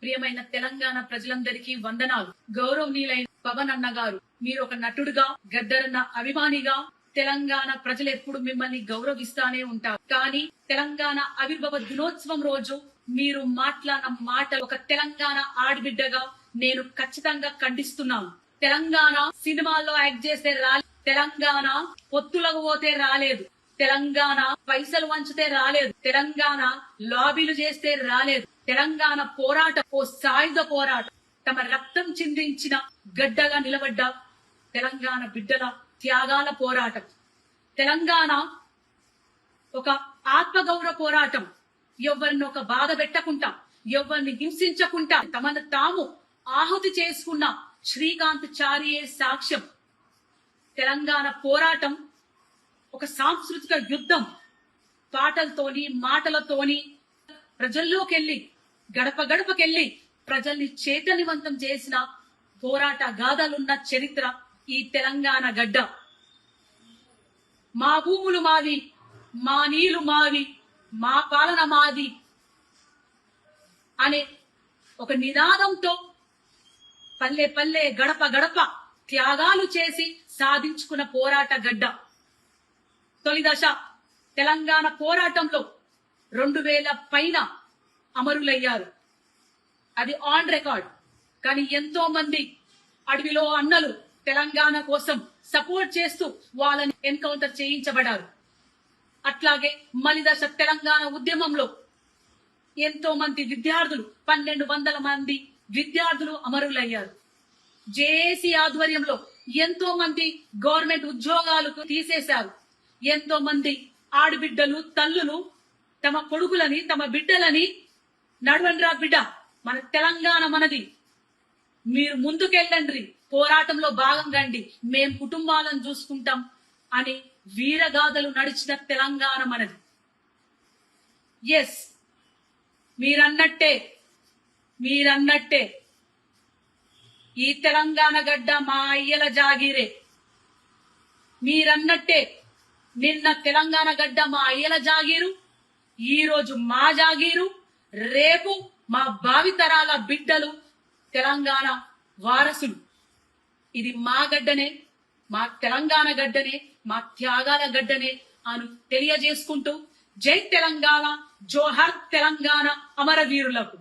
ప్రియమైన తెలంగాణ ప్రజలందరికీ వందనాలు. గౌరవనీయులైన పవన్ అన్న గారు, మీరు ఒక నటుడుగా, గద్దరన్న అభిమానిగా తెలంగాణ ప్రజలు ఎప్పుడు మిమ్మల్ని గౌరవిస్తానే ఉంటారు. కానీ తెలంగాణ ఆవిర్భావ దినోత్సవం రోజు మీరు మాట్లాడిన మాట ఒక తెలంగాణ ఆడబిడ్డగా నేను ఖచ్చితంగా ఖండిస్తున్నాను. తెలంగాణ సినిమాల్లో యాక్ట్ చేస్తే రాలేదు, తెలంగాణ పొత్తులకు పోతే రాలేదు, తెలంగాణ పైసలు వంచితే రాలేదు, తెలంగాణ లాబీలు చేస్తే రాలేదు. తెలంగాణ పోరాటం ఓ సాయుధ పోరాటం, తమ రక్తం చిందించిన గడ్డగా నిలబడ్డ తెలంగాణ బిడ్డల త్యాగాల పోరాటం. తెలంగాణ ఒక ఆత్మగౌరవ పోరాటం. ఎవరిని ఒక బాధ పెట్టకుండా, ఎవరిని హింసించకుండా తమను తాము ఆహుతి చేసుకున్న శ్రీకాంత్ చారియే సాక్ష్యం. తెలంగాణ పోరాటం ఒక సాంస్కృతిక యుద్ధం. పాటలతోని, మాటలతోని ప్రజల్లోకెళ్లి, గడప గడపకెళ్లి ప్రజల్ని చైతన్యవంతం చేసిన పోరాట గాథలున్న చరిత్ర ఈ తెలంగాణ గడ్డ. మా భూములు మావి, మా నీళ్లు మావి, మా పాలన మాది అనే ఒక నినాదంతో పల్లె పల్లె, గడప గడప త్యాగాలు చేసి సాధించుకున్న పోరాట గడ్డ. తొలి దశ తెలంగాణ పోరాటంలో 2000 పైన అమరులయ్యారు. అది ఆన్ రికార్డ్. కానీ ఎంతో మంది అడవిలో అన్నలు తెలంగాణ కోసం సపోర్ట్ చేస్తూ వాళ్ళని ఎన్కౌంటర్ చేయించబడారు. అట్లాగే మలిదశ తెలంగాణ ఉద్యమంలో ఎంతో మంది విద్యార్థులు, 1200 మంది విద్యార్థులు అమరులయ్యారు. జేఏసీ ఆధ్వర్యంలో ఎంతో మంది గవర్నమెంట్ ఉద్యోగాలకు తీసేశారు. ఎంతో మంది ఆడబిడ్డలు, తల్లులు తమ కొడుకులని, తమ బిడ్డలని నడవండ్రా బిడ్డ, మన తెలంగాణ మనది, మీరు ముందుకెళ్ళండి, పోరాటంలో భాగం రండి, మేం కుటుంబాలను చూసుకుంటాం అని వీరగాథలు నడిచిన తెలంగాణ మనది. ఎస్, మీరన్నట్టే ఈ తెలంగాణ గడ్డ మా అయ్యల జాగీరే. మీరన్నట్టే నిన్న తెలంగాణ గడ్డ మా అయ్యల జాగీరు, ఈ రోజు మా జాగీరు, రేపు మా భావితరాల బిడ్డలు తెలంగాణ వారసులు. ఇది మా గడ్డనే, మా తెలంగాణ గడ్డనే, మా త్యాగాల గడ్డనే అని తెలియజేసుకుంటూ జై తెలంగాణ, జోహర్ తెలంగాణ అమరవీరులకు.